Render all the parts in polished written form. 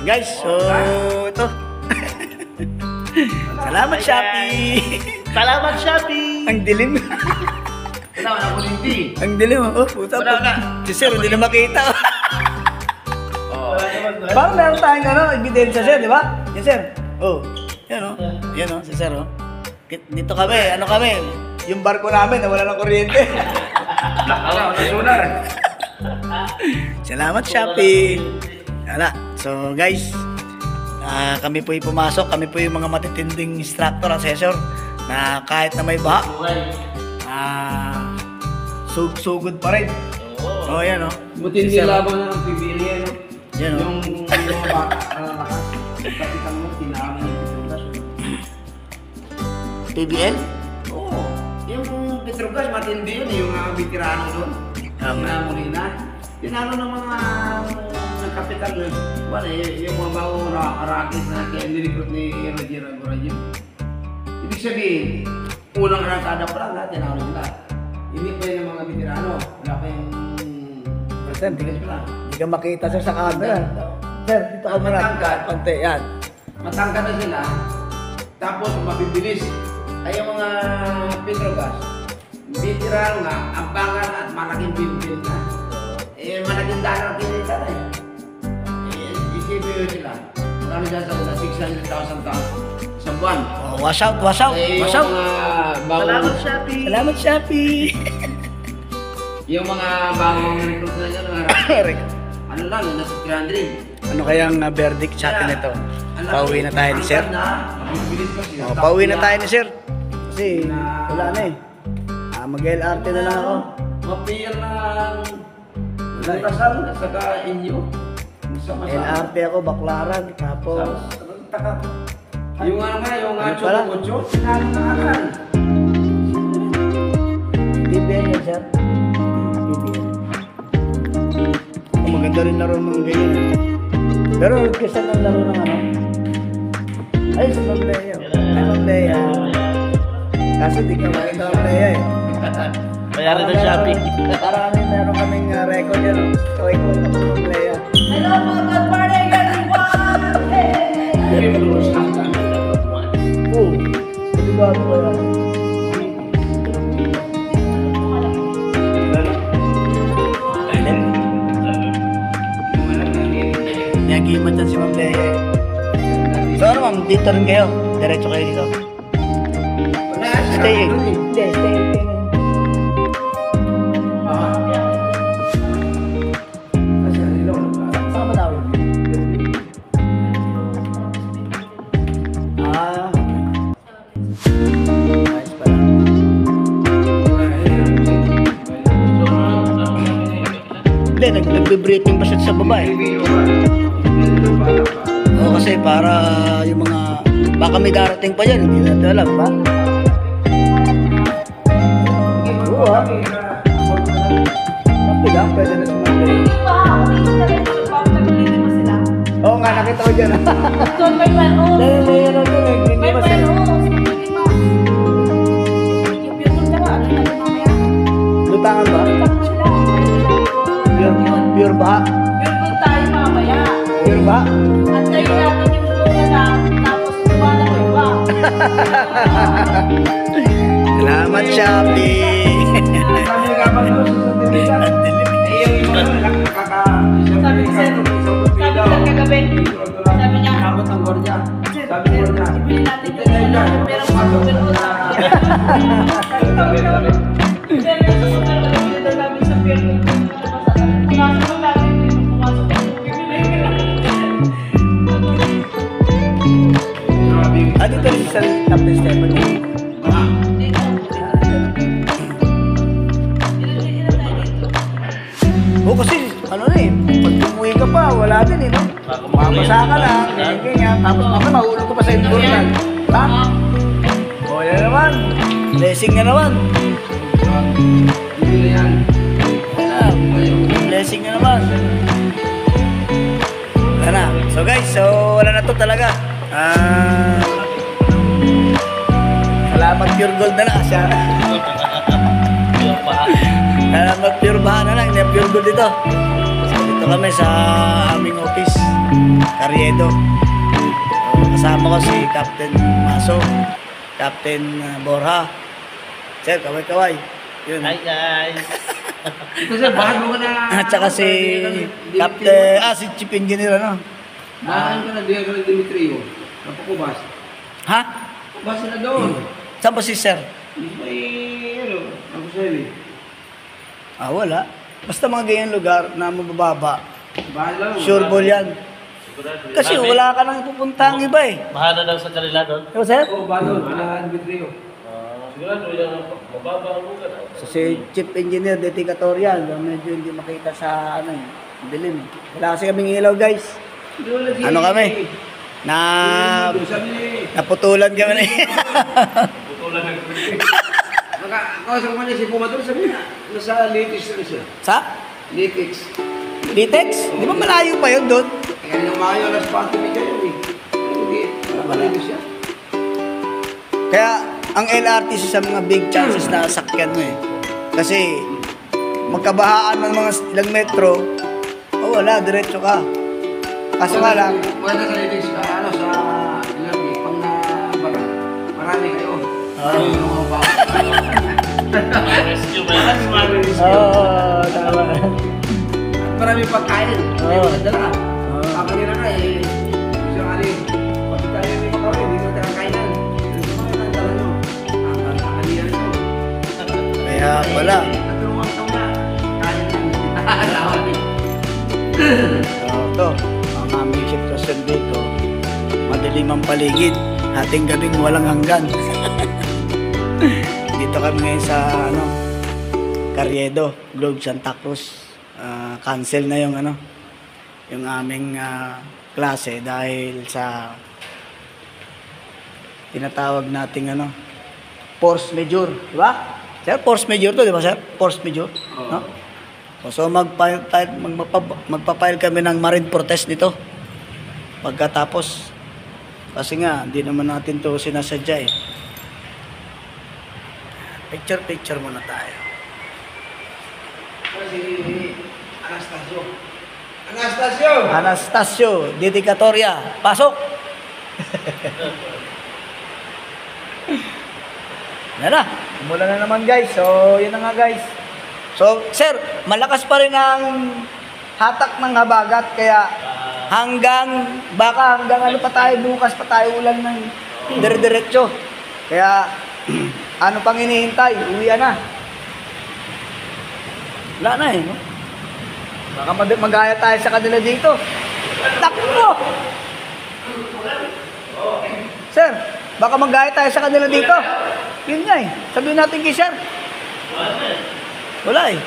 Guys, so ito. Salamat Shopee. Salamat Shopee. Ang dilim. Wala na hindi. Ang dilim. Oh, puta. Wala. Si Sir, hindi na makita. Parang meron tayong ebidensya, Sir, di ba? Yes, Sir. Oh, yan o. Yan o, si Sir o. Dito kami, ano kami? Yung barko namin, nawala ng kuryente. Salamat Shopee. Wala. So guys, kami po yung pumasok. Kami po yung mga matitinding instructor, assessor na kahit na may baha, sugod pa rin. Oh, yan o. Buti hindi laban ng PBL yan. Yan o. Yung mga bata, kapitan mo, tinaman yung Petrogas. PBL? Oo. Yung Petrogas, matindi yun. Yung mga veterano doon. Yung Molina. Tinalo ng mga kapitan doon. Wala, yung mga bago rakit na nirecruit ni Roger Agorajim. Ibig sabihin, unang rakada pa lang, tinalo nila. Hindi pa yun ang mga veterano. Wala pa yung... Present, hindi ka makita Sir sa camera. Sir, dito ka muna. Konti, yan. Matangka na sila, tapos mabibilis. Ay yung mga Petrogas, veterano nga, ambangan at malaking bilbil na. Eh, malaking dalang kinita na eh. Isipin yun sila. Kami sa 600,000 taon sa buwan. Oh, wash out, wash out, wash out. Salamat Shopee. Salamat Shopee. Yung mga bagong recruit na dyan, ano lang, nasa 300. Ano kayang verdict sa atin ito? Pauwi na tayo ni Sir. Mabibilis pa sila. Oh, pauwi na tayo ni Sir. Kasi wala na eh. Mag-LRT na lang ako. Mapiyar ng Kasal at saka inyo. LRT ako, Baclaran. Tapos... Yung ano nga, yung choco-choco, sinalo na agad. BBN yan, Sir. BBN. Maganda rin laro ng ganyan. Pero kasi ng laro ng ano? Ay, si Ma'am Lea. Ay, Ma'am Lea. Kasi di ka makita Ma'am Lea eh. Mayari ng Shopee. Para meron kaming record yan. Kaway ko na Ma'am Lea. Hello mga good morning everyone! Oo. Sigurado ko yan. Nagimat yan si Ma'am Lea. So ano ma'am, dito rin kayo? Diretso kayo dito? Stay. Stay. Saan ba tawag? Nice pala. Hindi, nagbe-briefing pa siya sa baba eh. Oo, kasi para yung mga... Baka may darating pa yan, hindi natin alam ba? Oo ah. Kapila, pwede na sumagay. Hindi pa ako rin naglilima sila. Oo nga, nakita ko dyan. So may pano. Dahil na ito, May naglilima pano. sila. Naglilima. Yung pure ka ba? Ano natin mamaya? Lutangan ba? Tapos sila. Pure ba? Pure tayo mamaya. Pure ba? Antayin natin yung luna na tapos lumana ko iba. Salamat Shopee. Kami nagkapan doon sa Santinita. Eh, yung iba lang Sabi ko sir, kagabi, sabi niya, Abot ng gordya. Sabi ko na, ibili natin yung luna. Pero super utang. Sabi namin. Pero sa super utang daw namin sa pure. Pumasok namin yung pumasok ng Ano ito sa Captain Stephanie? Oo kasi, ano na eh, pag umuwi ka pa, wala din eh, no? Mamasa ka lang, ganyan. Tapos mamaya mahulog ka pa sa imbornal. Ha? O, yan naman. Blessing na naman. Hindi na yan. Blessing na naman. Wala na. So guys, wala na to talaga. Salamat Pure Gold na lang. Salamat Pure Baha na lang. Hindi Pure Gold dito. So dito Nandito kami sa aming office, Carriedo. Kasama ko si Captain Maso, Captain Borja. Sir, kaway-kaway. Yun. Hi guys! Ito sir, bakit mo ka na... At saka si Captain, si Chief Engineer, ano? Bakit ka na diyan ka ng Dimitrio? Napakubas. Ha? Kubas na doon. Saan ba si Sir? May, ano, ako sa'yo eh. Wala. Basta mga ganyan lugar na mabababa. Bahala mo. Sure ball yan. Kasi wala ka nang pupuntang iba eh. Mahal daw sa kanila doon. Diba, Sir? Oo, bahala. Wala Dimitrio. Sigurado yung mababa ang lugar. So, si Chief Engineer Dedicatorial, medyo hindi makita sa ano eh, dilim eh. Wala kasi kaming ilaw guys. Ano kami? Naputulan kami na Nakausap ko niya si Pumador, sabi niya, nasa Litix na siya. Sa? Litix. Litex? Di ba malayo pa yun doon? Kaya nang maayo, alas 4 niya yun eh. Hindi, malayo siya. Kaya ang LRT sa mga big chances na sakyan mo eh. Kasi magkabahaan ng mga ilang metro, wala, diretso ka. Kaso nga lang, Maganda sa Litix, ano, sa Ilami, pang nabaga. Marami kayo. Rescue ba yan? tama. Marami pagkain. May Oo. magdala. Oo. Kanina nga eh. Gusto nga rin. Pag tayo may makawin, hindi ko tayo kainan. Gusto ko yung nandala nyo. Kanina nyo. Kaya wala. Natulungan ko nga. Kaya lang. Ito, ang aming sitwasyon dito, madilim ang paligid, ating gabing walang hanggan. Dito kami ngayon sa Carriedo, Globe Santa Cruz. Cancel na yung yung aming klase dahil sa tinatawag nating force majeure, di ba? Sir, force majeure to, di ba sir? Force majeure, no? So magpa-file kami ng marine protest nito. Pagkatapos, kasi nga, hindi naman natin to sinasadya eh. Picture muna tayo. Si Anastasio. Anastasio! Anastasio, Dedicatoria, pasok! Yan na, umulan na naman guys. So, yun na nga guys. So, sir, malakas pa rin ang hatak ng habagat. Kaya baka hanggang ano pa tayo, bukas pa tayo ulan ng dire-diretso. Kaya, ano pang hinihintay? Uwian na. Wala na eh, no? Baka magaya tayo sa kanila dito. Takbo! Sir, baka magaya tayo sa kanila dito. Yun nga eh. Sabihin natin kay sir. Wala eh.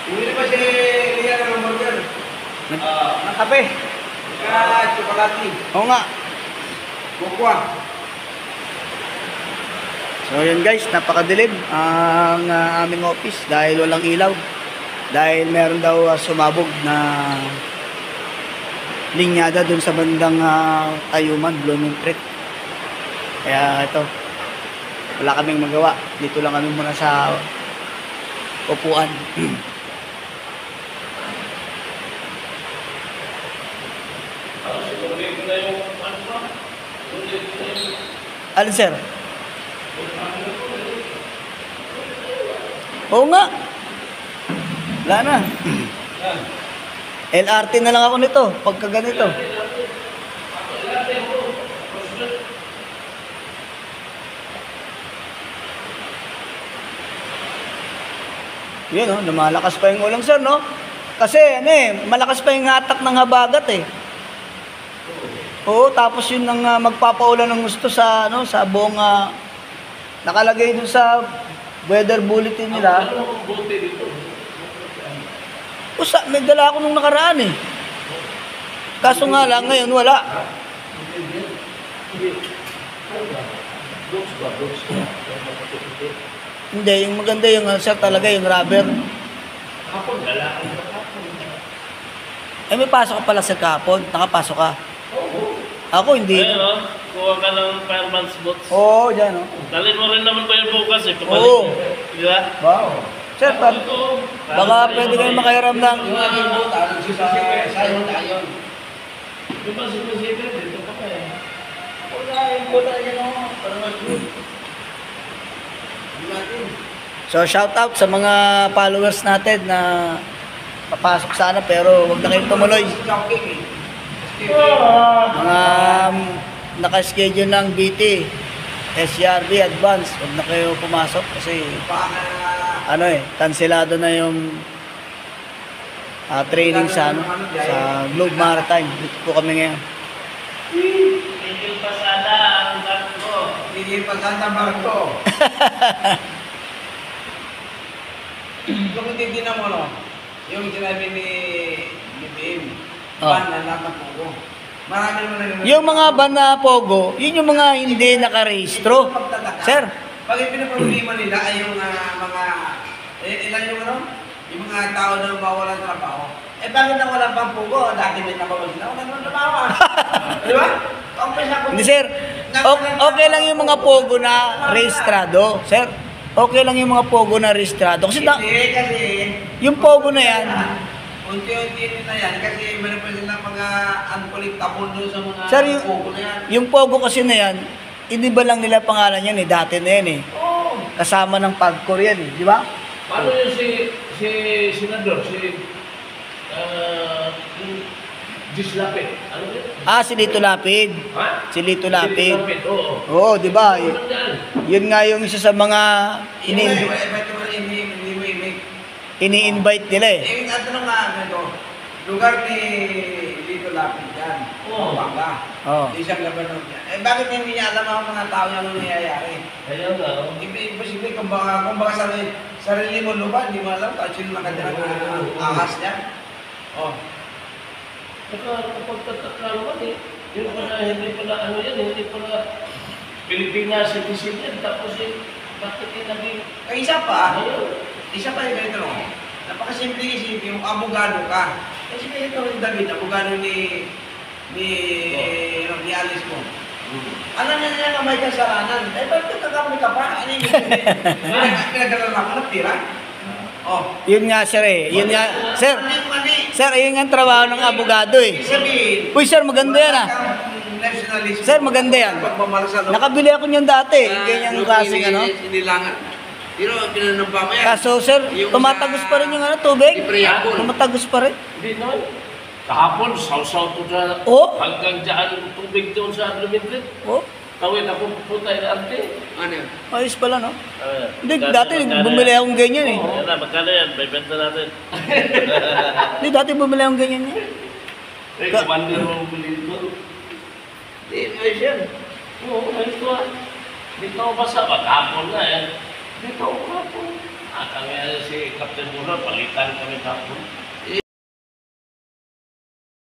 Uwi na ba si Lia ng burger? Ng kape. Chocolate. Oo nga. Bukwa. So yun guys, napakadilim ang aming office dahil walang ilaw. Dahil meron daw sumabog na linyada dun sa bandang Tayuman, Blooming Creek. Kaya ito, wala kaming magawa. Dito lang kami muna sa upuan. Alin sir? Oo nga. Wala na. LRT na lang ako nito, pagka ganito. Yun oh, lumalakas pa yung ulang sir, no? Kasi malakas pa yung hatak ng habagat eh. Oo, tapos yun ang magpapaulan ng gusto sa sa buong nakalagay dun sa weather bulletin nila. May dala ako nung nakaraan eh. Kaso nga lang ngayon wala. Hindi, yung maganda yung sir talaga yung rubber. May pasok ka pala sa kahapon. Nakapasok ka. Ako hindi. Ayun, oh. Kuha ka ng fireman's boots. Oo, dyan, oh. Dalhin mo rin naman ba yung bukas eh. Oo. Di ba? Wow. Sir, baka pwede kayo makahiram ng... Yung aking buta, nagsisisip, sa'yo tayo. Di ba sumisipin? Dito pa ka eh. Wala, yung buta yan, oh. Para mag-good. So, shout out sa mga followers natin na papasok sana pero wag na kayong tumuloy. Mga naka-schedule ng BT, SCRB Advance, wag na kayo pumasok kasi ano kanselado na yung training sa sa Globe Maritime. Dito po kami ngayon. Tigil pa sana ang barko. Hindi pa Santa Marco. Kung hindi na mo, no? Yung sinabi ni BM, ban na natapugo. Marami mo na Yung mga van na Pogo, yun yung mga hindi nakarehistro. Sir, Pag ipinaproblema nila ay yung mga, ilan yung ano? Yung mga tao na mawalan ng trabaho. Eh bakit na wala pang pugo? Dati may trabaho sila. Wala naman trabaho. Di ba? hindi sir, okay lang yung mga Pogo na rehistrado. Sir, okay lang yung mga Pogo na rehistrado. Kasi Kasi yung Pogo na yan, unti-unti na yan kasi meron pa silang mga uncollectable doon sa mga Sir, pugo na yan. yung Pogo kasi na yan, hindi ba lang nila pangalan yan eh, dati na yan eh. Oo. Kasama ng Pagcor yan eh, di ba? Paano yung si Senador? Yung Gislapit. Ano yun? Si Lito Lapid. Ha? Si Lito Lapid. Oo. Oo, di ba? Ano yan? Yun nga yung isa sa mga Hindi ini-invite nila eh. ang tanong nga ganito, lugar ni Lito Lapid yan. Oo. Banga. Oo. Isang labanon niya. Eh bakit hindi niya alam ang mga tao yung nangyayari? Ayun nga. oh. Imposible kung baka sarili mo lupa, hindi mo alam kung sino nakatira ng ahas niya. Oh. Saka pagtataka naman eh. Yung pala, hindi pala ano yan, hindi pala Pilipina citizen yan. Tapos eh, bakit yung naging... Ay, isa pa Ayun. yung ganito, no? Napakasimple isipin, yung abogado ka. Kasi ganito yung David, abogado ni Alice mo. Alam niya na may kasalanan. Eh, bakit kakamali ka pa? Ano yung pinagdala ka ng tira? Oh. Yun nga sir eh. Yun nga, sir, Mali. sir, yun nga ang trabaho ng abogado eh. Ibig sabihin, Uy sir, maganda yan ah. nationalism. Sir, maganda yan. Pagmamalasal. Nakabili ako niyan dati. Ganyang klaseng ano. Sinilangan. Pero pinanumpa mo yan. Kaso sir, tumatagos pa rin yung ano, tubig. Libre yapon. Tumatagos pa rin. Hindi naman. Kahapon, saw-saw to sa... Oh? Hanggang dyan yung tubig doon sa Lumitrit. Oh, Tawid ako pupunta yung ante. Ano yun? ayos pala no. Hindi, dati bumili akong ganyan eh. Yan na, magkano yan? May benta natin. Hindi, dati bumili akong ganyan eh. Eh, kumandi mo bumili dito. Hindi, ayos yan. Oo, ayos ko ah. Dito ako basa, maghapon na yan. Dito ako hapon. Kami si Captain Mura, palitan kami hapon.